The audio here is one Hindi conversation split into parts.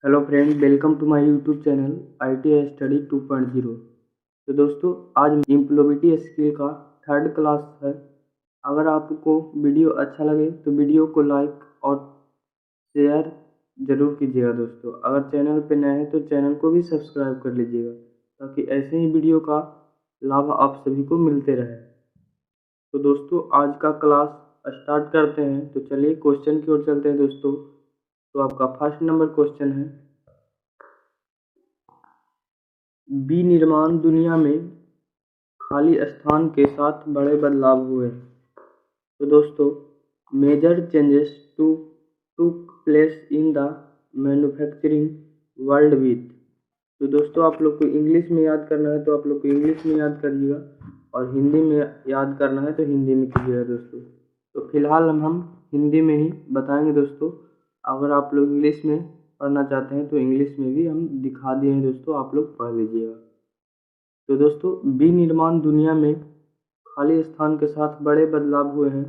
Hello friend, welcome to my YouTube channel ITI study 2.0। तो दोस्तों, आज एम्प्लॉयबिलिटी स्किल का थर्ड क्लास है। अगर आपको वीडियो अच्छा लगे तो वीडियो को लाइक और शेयर ज़रूर कीजिएगा। दोस्तों, अगर चैनल पे नए हैं तो चैनल को भी सब्सक्राइब कर लीजिएगा ताकि ऐसे ही वीडियो का लाभ आप सभी को मिलते रहे। तो दोस्तों, आज का क्लास स्टार्ट करते हैं। तो चलिए क्वेश्चन की ओर चलते हैं दोस्तों। तो आपका फर्स्ट नंबर क्वेश्चन है, विनिर्माण दुनिया में खाली स्थान के साथ बड़े बदलाव हुए। तो दोस्तों, major changes took place in the manufacturing world with. तो दोस्तों, आप लोग को इंग्लिश में याद करना है तो आप लोग को इंग्लिश में याद करिएगा, और हिंदी में याद करना है तो हिंदी में कीजिएगा दोस्तों। तो फिलहाल हम हिंदी में ही बताएंगे दोस्तों। अगर आप लोग इंग्लिश में पढ़ना चाहते हैं तो इंग्लिश में भी हम दिखा दिए हैं दोस्तों, आप लोग पढ़ लीजिएगा। तो दोस्तों, विनिर्माण दुनिया में खाली स्थान के साथ बड़े बदलाव हुए हैं।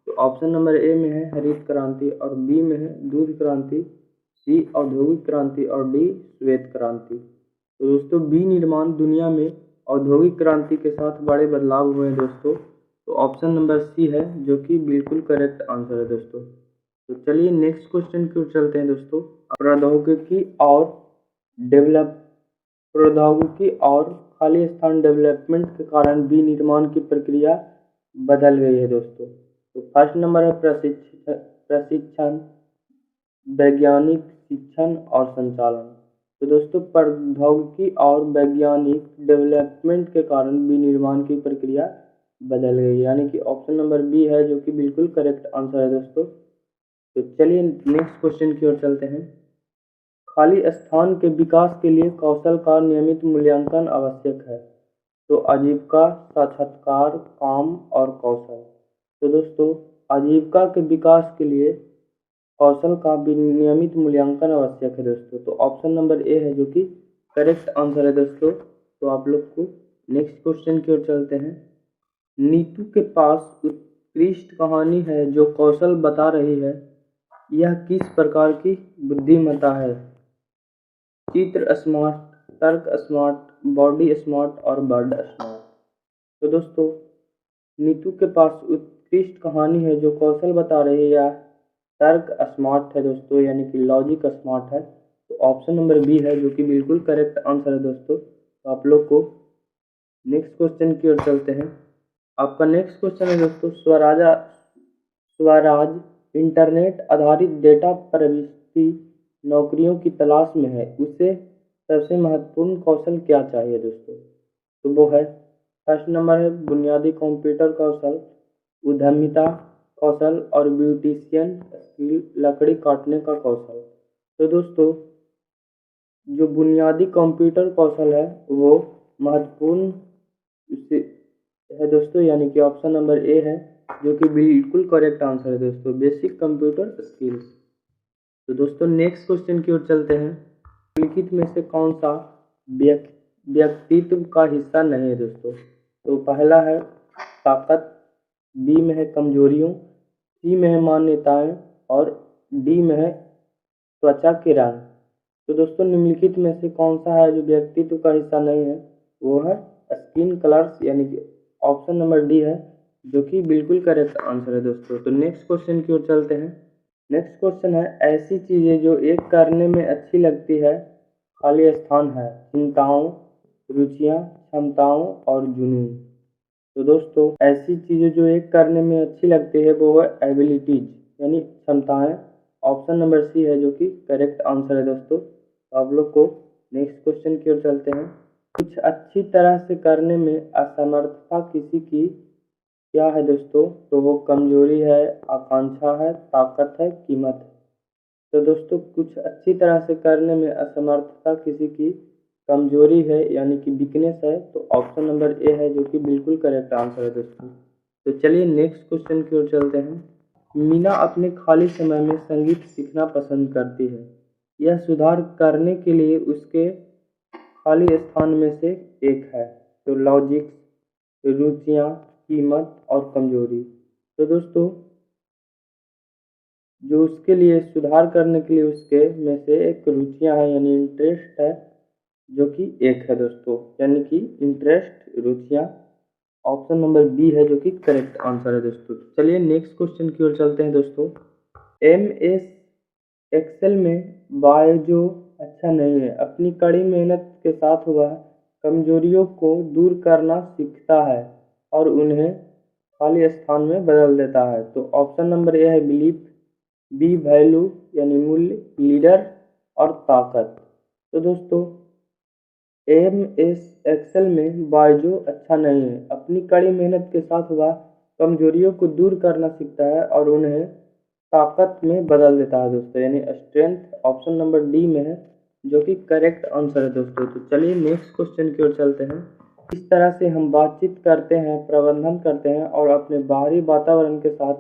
तो ऑप्शन नंबर ए में है हरित क्रांति, और बी में है दूध क्रांति, सी औद्योगिक क्रांति, और डी श्वेत क्रांति। तो दोस्तों, विनिर्माण दुनिया में औद्योगिक क्रांति के साथ बड़े बदलाव हुए हैं दोस्तों। तो ऑप्शन नंबर सी है जो कि बिल्कुल करेक्ट आंसर है दोस्तों। तो चलिए नेक्स्ट क्वेश्चन की ओर चलते हैं दोस्तों। डेवलप प्रौद्योगिकी और खाली स्थान डेवलपमेंट के कारण विनिर्माण की प्रक्रिया बदल गई है दोस्तों। तो फर्स्ट नंबर है प्रशिक्षण, वैज्ञानिक शिक्षण और संचालन। तो दोस्तों, प्रौद्योगिकी और वैज्ञानिक डेवलपमेंट के कारण विनिर्माण की प्रक्रिया बदल गई, यानी कि ऑप्शन नंबर बी है जो कि बिल्कुल करेक्ट आंसर है दोस्तों। तो चलिए नेक्स्ट क्वेश्चन की ओर चलते हैं। खाली स्थान के विकास के लिए कौशल का नियमित मूल्यांकन आवश्यक है। तो आजीविका, साक्षात्कार, काम और कौशल। तो दोस्तों, आजीविका के विकास के लिए कौशल का भी नियमित मूल्यांकन आवश्यक है दोस्तों। तो ऑप्शन नंबर ए है जो कि करेक्ट आंसर है दोस्तों। तो आप लोग को नेक्स्ट क्वेश्चन की ओर चलते हैं। नीतू के पास उत्कृष्ट कहानी है जो कौशल बता रही है। यह किस प्रकार की बुद्धिमत्ता है? चित्र स्मार्ट, तर्क स्मार्ट, बॉडी स्मार्ट और वर्ड स्मार्ट। तो दोस्तों, नीतू के पास उत्कृष्ट कहानी है जो कौशल बता रही है, या तर्क स्मार्ट है दोस्तों, यानी कि लॉजिक स्मार्ट है। तो ऑप्शन नंबर बी है जो कि बिल्कुल करेक्ट आंसर है दोस्तों। तो आप लोग को नेक्स्ट क्वेश्चन की ओर चलते हैं। आपका नेक्स्ट क्वेश्चन है दोस्तों, स्वराज इंटरनेट आधारित डेटा प्रविष्टि नौकरियों की तलाश में है, उसे सबसे महत्वपूर्ण कौशल क्या चाहिए दोस्तों? तो वो है, फर्स्ट नंबर है बुनियादी कंप्यूटर कौशल, उद्यमिता कौशल और ब्यूटिशियन स्किल, लकड़ी काटने का कौशल। तो दोस्तों, जो बुनियादी कंप्यूटर कौशल है वो महत्वपूर्ण है दोस्तों, यानी कि ऑप्शन नंबर ए है जो कि बिल्कुल करेक्ट आंसर है दोस्तों, बेसिक कंप्यूटर स्किल्स। तो दोस्तों, नेक्स्ट क्वेश्चन की ओर चलते हैं। निम्नलिखित में से कौन सा व्यक्तित्व का हिस्सा नहीं है दोस्तों? तो पहला है ताकत, बी में है कमजोरियों, सी में है मान्यताएं, और डी में है त्वचा के रंग। तो दोस्तों, निम्नलिखित में से कौन सा है जो व्यक्तित्व का हिस्सा नहीं है? वो है स्किन कलर्स, यानी कि ऑप्शन नंबर डी है जो कि बिल्कुल करेक्ट आंसर है दोस्तों। तो नेक्स्ट क्वेश्चन की ओर चलते हैं। नेक्स्ट क्वेश्चन है, ऐसी चीजें जो एक करने में अच्छी लगती है खाली स्थान है चिंताओं, रुचियां, क्षमताओं और जुनून। तो दोस्तों, ऐसी चीजें जो एक करने में अच्छी लगती है वो है एबिलिटीज, यानी क्षमताएं। ऑप्शन नंबर सी है जो कि करेक्ट आंसर है दोस्तों। तो आप लोग को नेक्स्ट क्वेश्चन की ओर चलते हैं। कुछ अच्छी तरह से करने में असमर्थता किसी की क्या है दोस्तों? तो वो कमजोरी है, आकांक्षा है, ताकत है, कीमत है। तो दोस्तों, कुछ अच्छी तरह से करने में असमर्थता किसी की कमजोरी है, यानी कि वीकनेस है। तो ऑप्शन नंबर ए है जो कि बिल्कुल करेक्ट आंसर है दोस्तों। तो चलिए नेक्स्ट क्वेश्चन की ओर चलते हैं। मीना अपने खाली समय में संगीत सीखना पसंद करती है। यह सुधार करने के लिए उसके खाली स्थान में से एक है। तो लॉजिक, रुचियां, कीमत और कमजोरी। तो दोस्तों, जो उसके लिए सुधार करने के लिए उसके में से एक रुचियां हैं यानी इंटरेस्ट है, जो कि एक है दोस्तों, यानी कि इंटरेस्ट रुचियां। ऑप्शन नंबर बी है जो कि करेक्ट आंसर है दोस्तों। चलिए नेक्स्ट क्वेश्चन की ओर चलते हैं दोस्तों। एम एस एक्सेल में बाय जो अच्छा नहीं है, अपनी कड़ी मेहनत के साथ वह कमजोरियों को दूर करना सीखता है और उन्हें खाली स्थान में बदल देता है। तो ऑप्शन नंबर ए है बिलीफ, बी वैल्यू यानी मूल्य, लीडर और ताकत। तो दोस्तों एम एस एक्सेल में बायजो अच्छा नहीं है, अपनी कड़ी मेहनत के साथ वह कमजोरियों को दूर करना सीखता है और उन्हें ताकत में बदल देता है दोस्तों, यानी स्ट्रेंथ ऑप्शन नंबर डी में है जो कि करेक्ट आंसर है दोस्तों। तो चलिए नेक्स्ट क्वेश्चन की ओर चलते हैं। इस तरह से हम बातचीत करते हैं, प्रबंधन करते हैं और अपने बाहरी वातावरण के साथ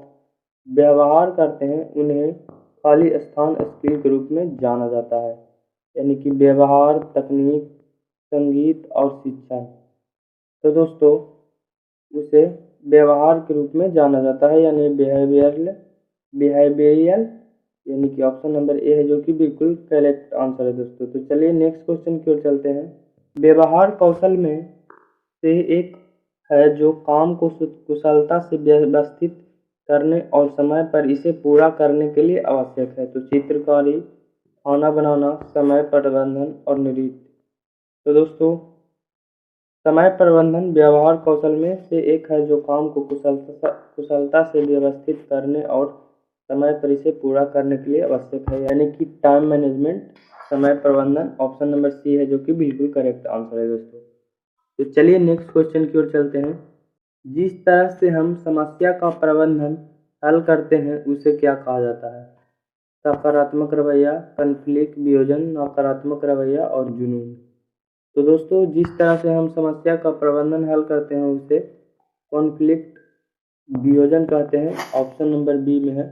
व्यवहार करते हैं, उन्हें खाली स्थान स्किल के रूप में जाना जाता है, यानी कि व्यवहार, तकनीक, संगीत और शिक्षा। तो दोस्तों उसे व्यवहार के रूप में जाना जाता है, यानी बिहेवियरल, यानी कि ऑप्शन नंबर ए है जो कि बिल्कुल करेक्ट आंसर है दोस्तों। तो चलिए नेक्स्ट क्वेश्चन की ओर चलते हैं। व्यवहार कौशल में से एक है जो काम को कुशलता से व्यवस्थित करने और समय पर इसे पूरा करने के लिए आवश्यक है। तो चित्रकारी, खाना बनाना, समय प्रबंधन और नृत्य। तो दोस्तों समय प्रबंधन व्यवहार कौशल में से एक है जो काम को कुशलता से व्यवस्थित करने और समय पर इसे पूरा करने के लिए आवश्यक है, यानी कि टाइम मैनेजमेंट, समय प्रबंधन ऑप्शन नंबर सी है जो कि बिल्कुल करेक्ट आंसर है दोस्तों। तो चलिए नेक्स्ट क्वेश्चन की ओर चलते हैं। जिस तरह से हम समस्या का प्रबंधन हल करते हैं उसे क्या कहा जाता है? सकारात्मक रवैया, कॉन्फ्लिक्ट वियोजन, नकारात्मक रवैया और जुनून। तो दोस्तों जिस तरह से हम समस्या का प्रबंधन हल करते हैं उसे कॉन्फ्लिक्ट वियोजन कहते हैं, ऑप्शन नंबर बी में है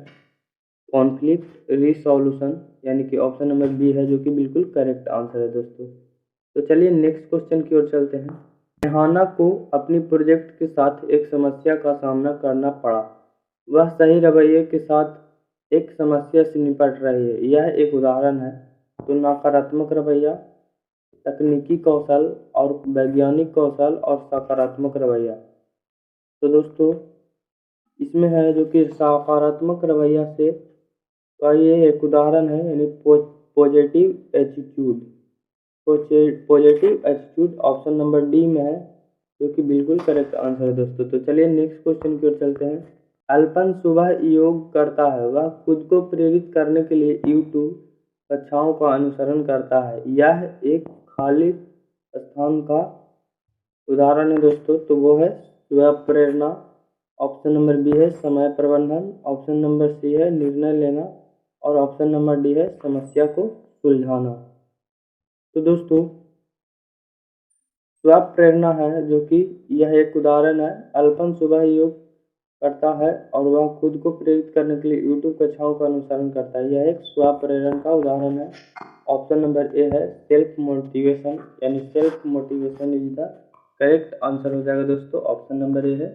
कॉन्फ्लिक्ट रिसोल्यूशन, यानी कि ऑप्शन नंबर बी है जो कि बिल्कुल करेक्ट आंसर है दोस्तों। तो चलिए नेक्स्ट क्वेश्चन की ओर चलते हैं। रेहाना को अपनी प्रोजेक्ट के साथ एक समस्या का सामना करना पड़ा, वह सही रवैये के साथ एक समस्या से निपट रही है, यह एक उदाहरण है। तो नकारात्मक रवैया, तकनीकी कौशल और वैज्ञानिक कौशल और सकारात्मक रवैया। तो दोस्तों इसमें है जो कि सकारात्मक रवैया से का ये एक उदाहरण है, यानी positive attitude. Positive attitude option number D में है जो कि बिल्कुल करेक्ट आंसर है दोस्तों। तो चलिए नेक्स्ट क्वेश्चन की ओर चलते हैं। अल्पन सुबह योग करता है, वह खुद को प्रेरित करने के लिए यूट्यूब कक्षाओं का अनुसरण करता है, यह एक खाली स्थान का उदाहरण है दोस्तों। तो वो है स्व प्रेरणा, ऑप्शन नंबर बी है समय प्रबंधन, ऑप्शन नंबर सी है निर्णय लेना और ऑप्शन नंबर डी है समस्या को सुलझाना। तो दोस्तों स्व प्रेरणा है जो कि यह एक उदाहरण है। अल्पन सुबह योग करता है और वह खुद को प्रेरित करने के लिए यूट्यूब कक्षाओं का अनुसरण करता है, यह एक स्व प्रेरणा का उदाहरण है। ऑप्शन नंबर ए है सेल्फ मोटिवेशन, यानी self motivation is the correct answer हो जाएगा दोस्तों, ऑप्शन नंबर ए है।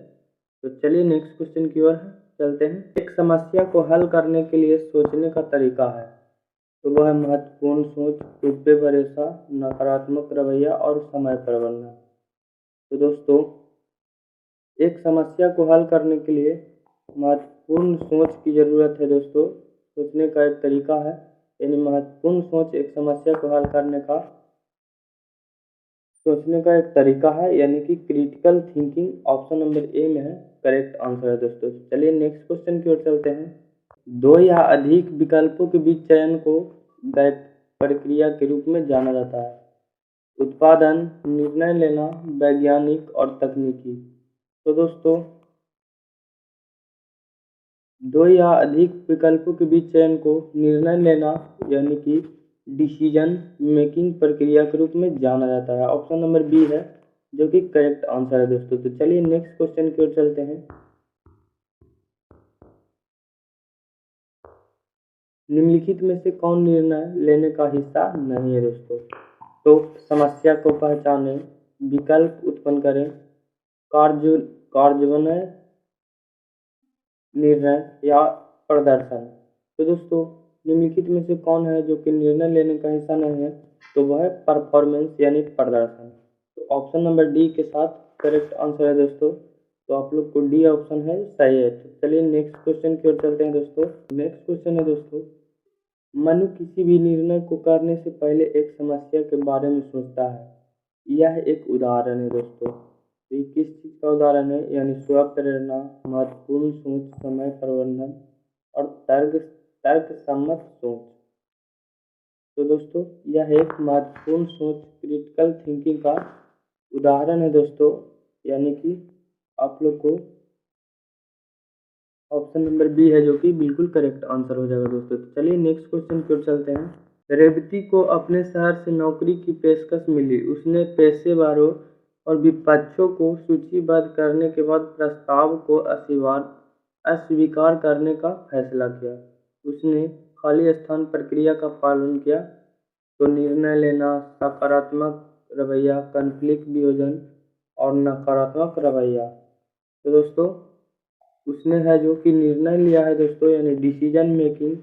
तो चलिए नेक्स्ट क्वेश्चन की ओर चलते हैं। एक समस्या को हल करने के लिए सोचने का तरीका है, तो वह है महत्वपूर्ण सोच, खुद पे भरोसा, नकारात्मक रवैया और समय प्रबंधन। तो दोस्तों एक समस्या को हल करने के लिए महत्वपूर्ण सोच की ज़रूरत है दोस्तों, सोचने का एक तरीका है, यानी महत्वपूर्ण सोच एक समस्या को हल करने का सोचने का एक तरीका है, यानी कि critical thinking option number A में है करेक्ट आंसर है दोस्तों। चलिए नेक्स्ट क्वेश्चन की ओर चलते हैं। दो या अधिक विकल्पों के बीच चयन को प्रक्रिया के रूप में जाना जाता है। उत्पादन, निर्णय लेना, वैज्ञानिक और तकनीकी। तो दोस्तों दो या अधिक विकल्पों के बीच चयन को निर्णय लेना यानी कि डिसीजन मेकिंग प्रक्रिया के रूप में जाना जाता है, ऑप्शन नंबर बी है जो कि करेक्ट आंसर है दोस्तों। तो चलिए नेक्स्ट क्वेश्चन की ओर चलते हैं। निम्नलिखित में से कौन निर्णय लेने का हिस्सा नहीं है दोस्तों? तो समस्या को पहचानें, विकल्प उत्पन्न करें, कार्यान्वयन, निर्णय या प्रदर्शन। तो दोस्तों निम्नलिखित में से कौन है जो कि निर्णय लेने का हिस्सा नहीं है, तो वह है परफॉर्मेंस यानी प्रदर्शन। तो ऑप्शन नंबर डी के साथ करेक्ट आंसर है दोस्तों। तो आप लोग को डी ऑप्शन है सही है। तो चलिए नेक्स्ट क्वेश्चन की ओर चलते हैं दोस्तों। नेक्स्ट क्वेश्चन है दोस्तों, मनु किसी भी निर्णय को करने से पहले एक समस्या के बारे में सोचता है। यह एक उदाहरण है दोस्तों। तो ये किस चीज़ का उदाहरण है, यानी स्व प्रेरणा, महत्वपूर्ण सोच, समय प्रबंधन और तर्क सम्मत सोच। तो दोस्तों यह एक महत्वपूर्ण सोच क्रिटिकल थिंकिंग का उदाहरण है दोस्तों, यानी कि आप लोग को ऑप्शन नंबर बी है जो कि बिल्कुल करेक्ट आंसर हो जाएगा दोस्तों। तो चलिए नेक्स्ट क्वेश्चन की ओर चलते हैं। रेवती को अपने शहर से नौकरी की पेशकश मिली। उसने पेशेवरों और विपक्षों को सूचीबद्ध करने के बाद प्रस्ताव को अस्वीकार करने का फैसला किया। उसने खाली स्थान प्रक्रिया का पालन किया। तो निर्णय लेना, सकारात्मक रवैया, कॉन्फ्लिक्ट वियोजन और नकारात्मक रवैया। तो दोस्तों उसने है जो कि निर्णय लिया है दोस्तों, यानी डिसीजन मेकिंग।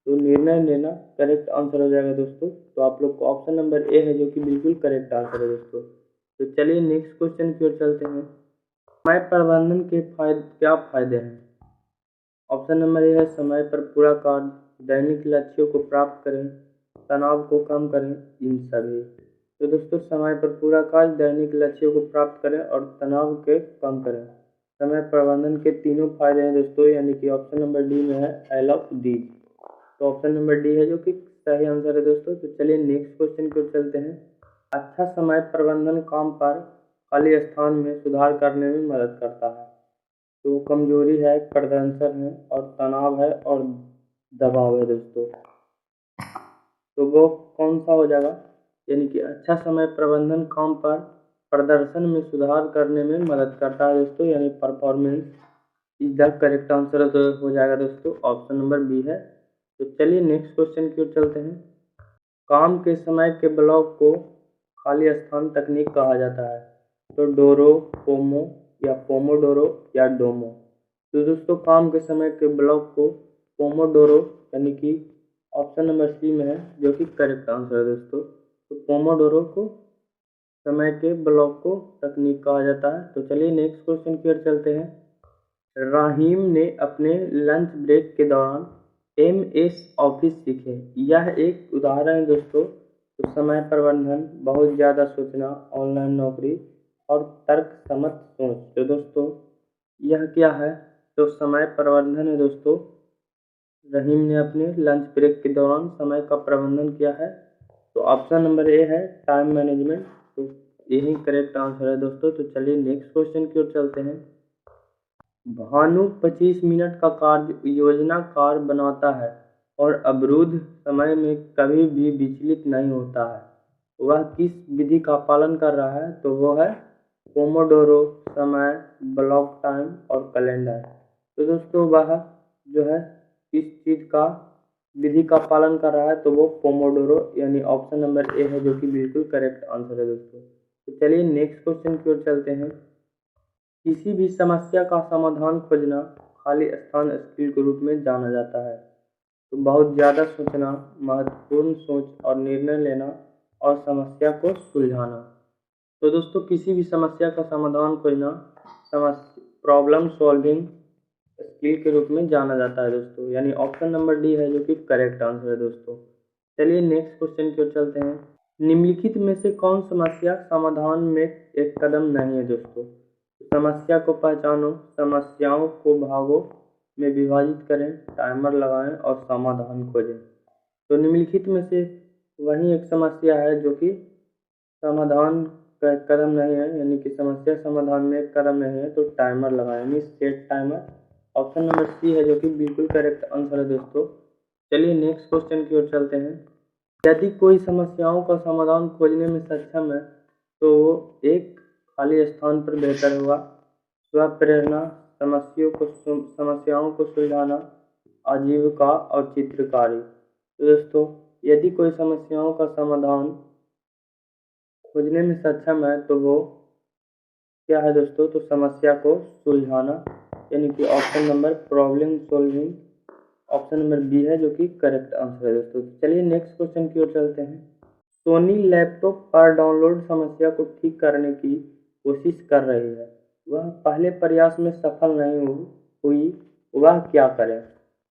तो निर्णय लेना करेक्ट आंसर हो जाएगा दोस्तों। तो आप लोग को ऑप्शन नंबर ए है जो कि बिल्कुल करेक्ट आंसर है दोस्तों। तो चलिए नेक्स्ट क्वेश्चन की ओर चलते हैं। समय प्रबंधन के क्या फायदे हैं? ऑप्शन नंबर ए है समय पर पूरा कार्य, दैनिक लक्ष्यों को प्राप्त करें, तनाव को कम करें, इन सभी। तो दोस्तों समय पर पूरा कार्य, दैनिक लक्ष्यों को प्राप्त करें और तनाव के कम करें। समय प्रबंधन के तीनों फायदे हैं दोस्तों, यानी कि ऑप्शन नंबर डी में है ऑल ऑफ दीज। तो ऑप्शन नंबर डी है जो कि सही आंसर है दोस्तों। तो चलिए नेक्स्ट क्वेश्चन की ओर चलते हैं। अच्छा समय प्रबंधन काम पर खाली स्थान में सुधार करने में मदद करता है। तो कमजोरी है, प्रदर्शन है और तनाव है और दबाव है दोस्तों। तो वो कौन सा हो जाएगा, यानी कि अच्छा समय प्रबंधन काम पर प्रदर्शन में सुधार करने में मदद करता है दोस्तों, यानी performance is the correct answer हो जाएगा दोस्तों। ऑप्शन नंबर बी है। तो चलिए नेक्स्ट क्वेश्चन की ओर चलते हैं। काम के समय के ब्लॉक को खाली स्थान तकनीक कहा जाता है। तो डोरो, पोमो या पोमोडोरो या डोमो। तो दोस्तों काम के समय के ब्लॉक को पोमोडोरो यानी कि ऑप्शन नंबर सी में है जो कि करेक्ट आंसर है दोस्तों। तो पोमोडोरो को समय के ब्लॉक को तकनीक कहा जाता है। तो चलिए नेक्स्ट क्वेश्चन की ओर चलते हैं। राहीम ने अपने लंच ब्रेक के दौरान MS ऑफिस सीखे। यह एक उदाहरण है दोस्तों। तो समय प्रबंधन, बहुत ज़्यादा सोचना, ऑनलाइन नौकरी और तर्क सम्मत सोच। तो दोस्तों यह क्या है, तो समय प्रबंधन है दोस्तों। रहीम ने अपने लंच ब्रेक के दौरान समय का प्रबंधन किया है। तो ऑप्शन नंबर ए है टाइम मैनेजमेंट। तो यही करेक्ट आंसर है दोस्तों। तो चलिए नेक्स्ट क्वेश्चन की ओर चलते हैं। भानु 25 मिनट का कार्य योजनाकार बनाता है और अवरुद्ध समय में कभी भी विचलित नहीं होता है। वह किस विधि का पालन कर रहा है, तो वो है पोमोडोरो, समय, ब्लॉक टाइम और कैलेंडर। तो दोस्तों वह जो है किस चीज़ का विधि का पालन कर रहा है, तो वो पोमोडोरो यानी ऑप्शन नंबर ए है जो कि बिल्कुल करेक्ट आंसर है दोस्तों। तो चलिए नेक्स्ट क्वेश्चन की ओर चलते हैं। किसी भी समस्या का समाधान खोजना खाली स्थान स्किल के रूप में जाना जाता है। तो बहुत ज़्यादा सोचना, महत्वपूर्ण सोच और निर्णय लेना और समस्या को सुलझाना। तो दोस्तों किसी भी समस्या का समाधान खोजना प्रॉब्लम सॉल्विंग स्किल के रूप में जाना जाता है दोस्तों, यानी ऑप्शन नंबर डी है जो कि करेक्ट आंसर है दोस्तों। चलिए नेक्स्ट क्वेश्चन की ओर चलते हैं। निम्नलिखित में से कौन समस्या समाधान में एक कदम नहीं है दोस्तों? समस्या को पहचानो, समस्याओं को भागों में विभाजित करें, टाइमर लगाएं और समाधान खोजें। तो निम्नलिखित में से वही एक समस्या है जो कि समाधान का एक कदम नहीं है, यानी कि समस्या समाधान में एक कदम नहीं है। तो टाइमर लगाएं यानी set timer. Option number C है जो कि बिल्कुल करेक्ट आंसर है दोस्तों। चलिए नेक्स्ट क्वेश्चन की ओर चलते हैं। यदि कोई समस्याओं का समाधान खोजने में सक्षम है तो वो एक खाली स्थान पर बेहतर होगा। स्व प्रेरणा, समस्याओं को सुलझाना, आजीविका और चित्रकारी। तो दोस्तों यदि कोई समस्याओं का समाधान खोजने में सक्षम है तो वो क्या है दोस्तों, तो समस्या को सुलझाना, यानी कि option number problem solving option number B है जो कि करेक्ट आंसर है दोस्तों। चलिए नेक्स्ट क्वेश्चन की ओर चलते हैं। सोनी लैपटॉप पर डाउनलोड समस्या को ठीक करने की कोशिश कर रही है, वह पहले प्रयास में सफल नहीं हुई, वह क्या करे?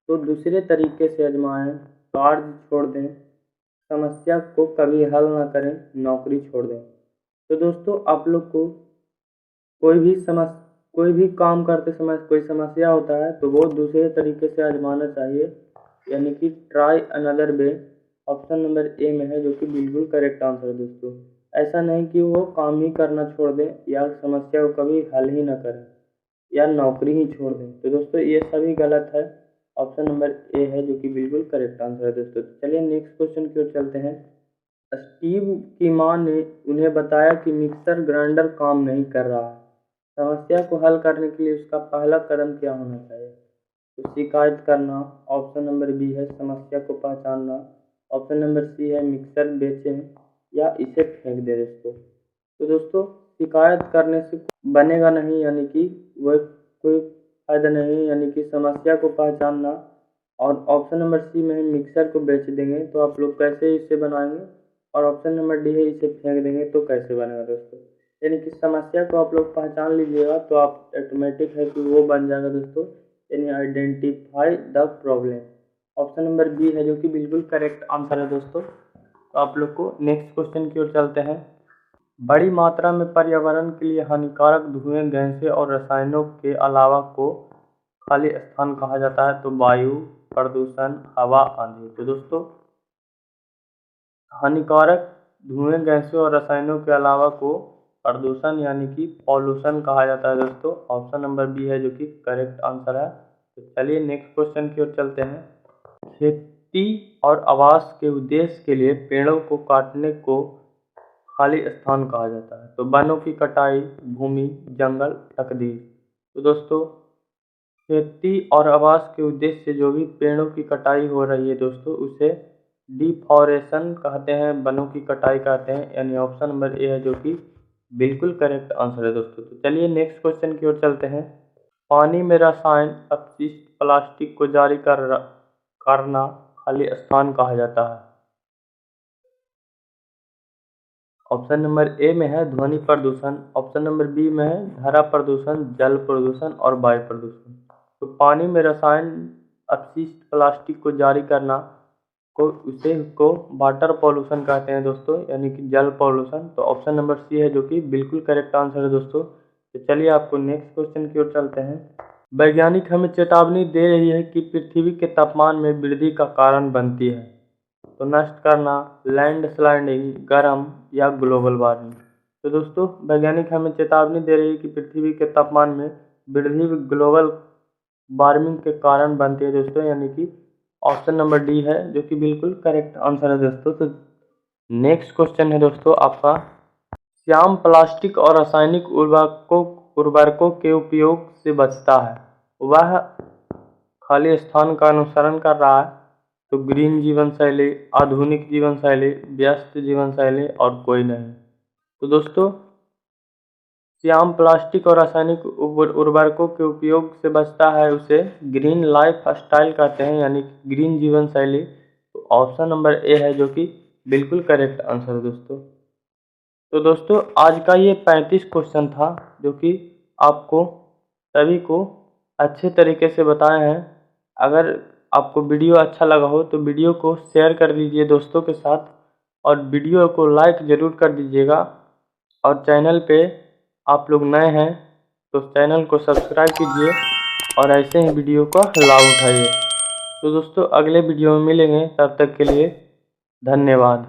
तो दूसरे तरीके से आजमाएं, कार्य छोड़ दें, समस्या को कभी हल ना करें, नौकरी छोड़ दें। तो दोस्तों आप लोग को कोई भी काम करते समय कोई समस्या होता है तो वो दूसरे तरीके से आजमाना चाहिए, यानी कि try another way. Option number A में है जो कि बिल्कुल करेक्ट आंसर है दोस्तों। ऐसा नहीं कि वो काम ही करना छोड़ दें या समस्या को कभी हल ही ना करें या नौकरी ही छोड़ दें। तो दोस्तों ये सभी गलत है। ऑप्शन नंबर ए है जो कि बिल्कुल करेक्ट आंसर है दोस्तों। चलिए नेक्स्ट क्वेश्चन की ओर चलते हैं। स्टीव की मां ने उन्हें बताया कि मिक्सर ग्राइंडर काम नहीं कर रहा है। समस्या को हल करने के लिए उसका पहला कदम क्या होना चाहिए? तो शिकायत करना, ऑप्शन नंबर बी है समस्या को पहचानना, ऑप्शन नंबर सी है मिक्सर बेचें या इसे फेंक दे दोस्तों। तो दोस्तों शिकायत करने से बनेगा नहीं, यानी कि वह कोई फायदा नहीं, यानी कि समस्या को पहचानना। और ऑप्शन नंबर सी में है मिक्सर को बेच देंगे तो आप लोग कैसे इसे बनाएंगे, और ऑप्शन नंबर डी है इसे फेंक देंगे तो कैसे बनेगा दोस्तों। यानी कि समस्या को आप लोग पहचान लीजिएगा तो आप ऑटोमेटिक है कि वो बन जाएगा दोस्तों, यानी identify the problem. Option number B है जो कि बिल्कुल करेक्ट आंसर है दोस्तों। तो आप लोग को नेक्स्ट क्वेश्चन की ओर चलते हैं। बड़ी मात्रा में पर्यावरण के लिए हानिकारक धुएं, गैसें और रसायनों के अलावा को खाली स्थान कहा जाता है? तो वायु प्रदूषण, हवा, आंधी। तो दोस्तों हानिकारक धुएं, गैसों और रसायनों के अलावा को प्रदूषण यानी कि पॉल्यूशन कहा जाता है दोस्तों। ऑप्शन नंबर बी है जो कि करेक्ट आंसर है। तो चलिए नेक्स्ट क्वेश्चन की ओर चलते हैं। खेती और आवास के उद्देश्य के लिए पेड़ों को काटने को खाली स्थान कहा जाता है? तो वनों की कटाई, भूमि, जंगल, तकदीर। तो दोस्तों खेती और आवास के उद्देश्य से जो भी पेड़ों की कटाई हो रही है दोस्तों उसे डिफॉरेस्टेशन कहते हैं, वनों की कटाई कहते हैं, यानी ऑप्शन नंबर ए है जो कि बिल्कुल करेक्ट आंसर है दोस्तों। तो चलिए नेक्स्ट क्वेश्चन की ओर चलते हैं। पानी में रसायन अपशिष्ट प्लास्टिक को जारी करना खाली स्थान कहा जाता है? ऑप्शन नंबर ए में है ध्वनि प्रदूषण, ऑप्शन नंबर बी में है धारा प्रदूषण, जल प्रदूषण और वायु प्रदूषण। तो पानी में रसायन अपशिष्ट प्लास्टिक को जारी करना को वाटर पॉल्यूशन कहते हैं दोस्तों, यानी कि जल पॉल्यूशन। तो ऑप्शन नंबर सी है जो कि बिल्कुल करेक्ट आंसर है दोस्तों। तो चलिए आपको नेक्स्ट क्वेश्चन की ओर चलते हैं। वैज्ञानिक हमें चेतावनी दे रही है कि पृथ्वी के तापमान में वृद्धि का कारण बनती है। तो नष्ट करना, लैंड स्लाइडिंग, गर्म या ग्लोबल वार्मिंग। तो दोस्तों वैज्ञानिक हमें चेतावनी दे रही है कि पृथ्वी के तापमान में वृद्धि ग्लोबल वार्मिंग के कारण बनती है दोस्तों, यानी कि ऑप्शन नंबर डी है जो कि बिल्कुल करेक्ट आंसर है दोस्तों। तो नेक्स्ट क्वेश्चन है दोस्तों आपका। श्याम प्लास्टिक और रासायनिक उर्वरकों के उपयोग से बचता है, वह खाली स्थान का अनुसरण कर रहा है? तो ग्रीन जीवन शैली, आधुनिक जीवन शैली, व्यस्त जीवन शैली और कोई नहीं। तो दोस्तों श्याम प्लास्टिक और रासायनिक उर्वरकों के उपयोग से बचता है, उसे ग्रीन लाइफ स्टाइल कहते हैं, यानी ग्रीन जीवन शैली। तो ऑप्शन नंबर ए है जो कि बिल्कुल करेक्ट आंसर है दोस्तों। तो दोस्तों आज का ये 35 क्वेश्चन था जो कि आपको सभी को अच्छे तरीके से बताए हैं। अगर आपको वीडियो अच्छा लगा हो तो वीडियो को शेयर कर दीजिए दोस्तों के साथ, और वीडियो को लाइक ज़रूर कर दीजिएगा। और चैनल पे आप लोग नए हैं तो चैनल को सब्सक्राइब कीजिए और ऐसे ही वीडियो का लाभ उठाइए। तो दोस्तों अगले वीडियो में मिलेंगे, तब तक के लिए धन्यवाद।